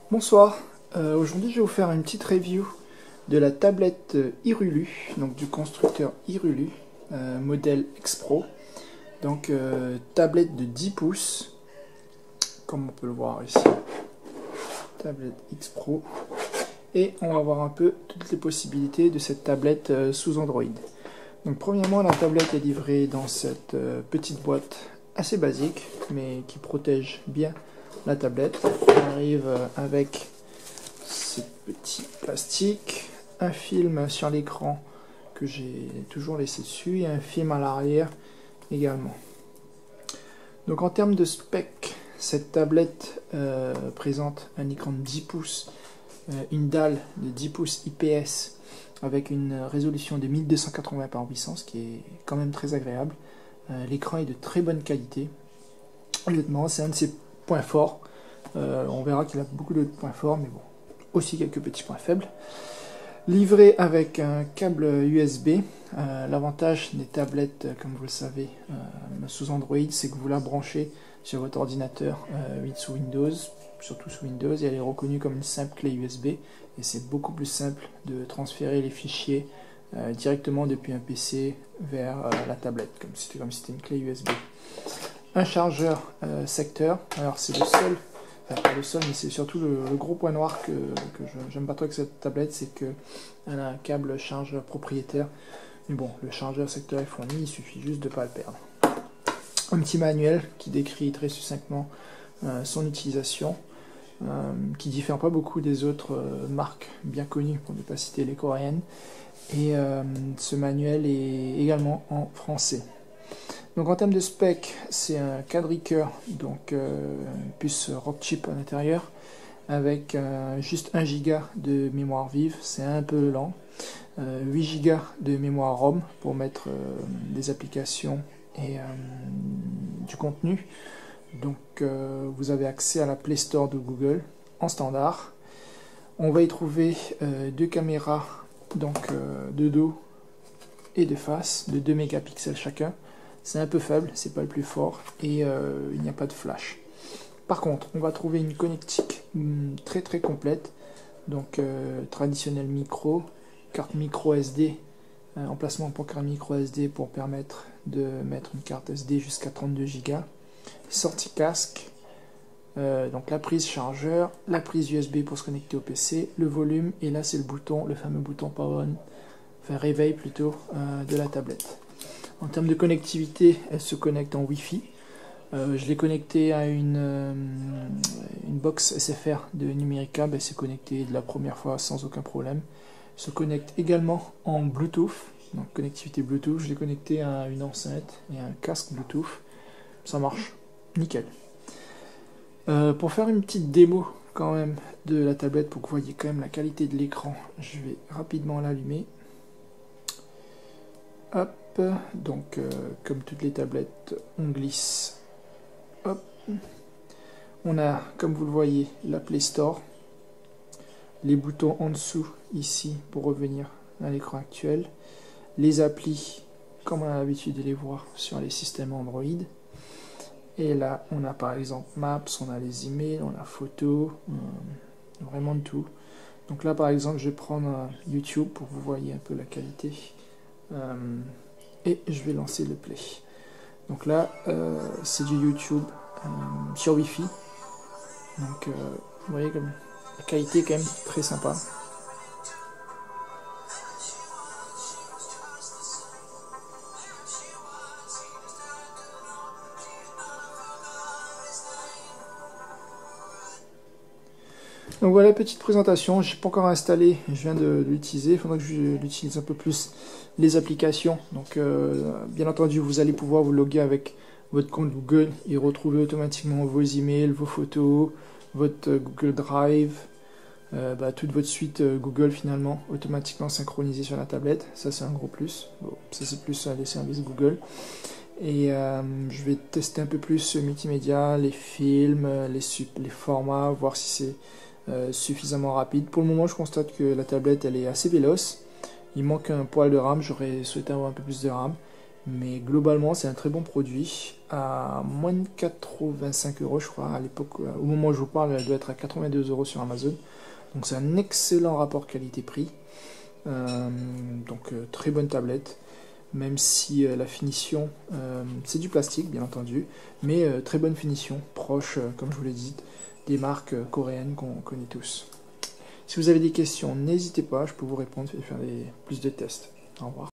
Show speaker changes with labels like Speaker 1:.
Speaker 1: Bonsoir, aujourd'hui je vais vous faire une petite review de la tablette Irulu, donc du constructeur Irulu, modèle X-Pro. Donc tablette de 10 pouces, comme on peut le voir ici, tablette X-Pro. Et on va voir un peu toutes les possibilités de cette tablette sous Android. Donc premièrement, la tablette est livrée dans cette petite boîte assez basique, mais qui protège bien la tablette. Elle arrive avec ce petit plastique, un film sur l'écran que j'ai toujours laissé dessus, et un film à l'arrière également. Donc en termes de spec, cette tablette présente un écran de 10 pouces, une dalle de 10 pouces IPS avec une résolution de 1280 par 800, ce qui est quand même très agréable. L'écran est de très bonne qualité. Honnêtement, c'est un de ses points forts. On verra qu'il a beaucoup d'autres points forts, mais bon, aussi quelques petits points faibles. Livré avec un câble USB. L'avantage des tablettes, comme vous le savez, sous Android, c'est que vous la branchez sur votre ordinateur sous Windows, surtout sous Windows, et elle est reconnue comme une simple clé USB, et c'est beaucoup plus simple de transférer les fichiers directement depuis un PC vers la tablette, comme si c'était une clé USB. Un chargeur secteur, alors c'est le seul, enfin pas le seul, mais c'est surtout le gros point noir que j'aime pas trop avec cette tablette, c'est qu'elle a un câble chargeur propriétaire, mais bon, le chargeur secteur est fourni, il suffit juste de ne pas le perdre. Un petit manuel qui décrit très succinctement son utilisation, qui diffère pas beaucoup des autres marques bien connues, pour ne pas citer les coréennes, et ce manuel est également en français. Donc en termes de spec, c'est un quadricœur, donc une puce Rockchip à l'intérieur, avec juste 1 Go de mémoire vive, c'est un peu lent, 8 Go de mémoire ROM pour mettre des applications et du contenu. Donc vous avez accès à la Play Store de Google en standard. On va y trouver deux caméras, donc de dos et de face, de 2 mégapixels chacun. C'est un peu faible, c'est pas le plus fort, et il n'y a pas de flash. Par contre, on va trouver une connectique très très complète, donc traditionnel micro, carte micro SD, emplacement pour carte micro SD pour permettre de mettre une carte SD jusqu'à 32 Go, sortie casque, donc la prise chargeur, la prise USB pour se connecter au PC, le volume, et là c'est le bouton, le fameux bouton power on, enfin réveil plutôt, de la tablette. En termes de connectivité, elle se connecte en Wi-Fi. Je l'ai connectée à une box SFR de Numérica, elle s'est connectée de la première fois sans aucun problème. Elle se connecte également en Bluetooth, donc connectivité Bluetooth. Je l'ai connectée à une enceinte et à un casque Bluetooth. Ça marche, nickel. Pour faire une petite démo quand même de la tablette, pour que vous voyez quand même la qualité de l'écran, je vais rapidement l'allumer. Hop. Donc comme toutes les tablettes, on glisse. Hop. On a, comme vous le voyez, la Play Store, les boutons en dessous ici pour revenir à l'écran actuel, les applis comme on a l'habitude de les voir sur les systèmes Android, et là on a par exemple Maps, on a les emails, on a photos, vraiment de tout. Donc là par exemple je vais prendre YouTube pour que vous voyez un peu la qualité. Et je vais lancer le play. Donc là, c'est du YouTube sur Wi-Fi. Donc, vous voyez comme la qualité est quand même très sympa. Donc voilà, petite présentation, je n'ai pas encore installé, je viens de l'utiliser, il faudra que je l'utilise un peu plus, les applications. Donc bien entendu, vous allez pouvoir vous loguer avec votre compte Google et retrouver automatiquement vos emails, vos photos, votre Google Drive, toute votre suite Google finalement, automatiquement synchronisée sur la tablette. Ça c'est un gros plus, bon, ça c'est plus les services Google. Et je vais tester un peu plus ce multimédia, les films, les formats, voir si c'est suffisamment rapide. Pour le moment, je constate que la tablette elle est assez véloce. Il manque un poil de RAM, j'aurais souhaité avoir un peu plus de RAM, Mais globalement, c'est un très bon produit. À moins de 85 euros, je crois. À l'époque, au moment où je vous parle, elle doit être à 82 euros sur Amazon. Donc c'est un excellent rapport qualité-prix. Très bonne tablette. Même si la finition, c'est du plastique, bien entendu. Mais très bonne finition, proche, comme je vous l'ai dit, des marques coréennes qu'on connaît tous. Si vous avez des questions, n'hésitez pas, je peux vous répondre et faire plus de tests. Au revoir.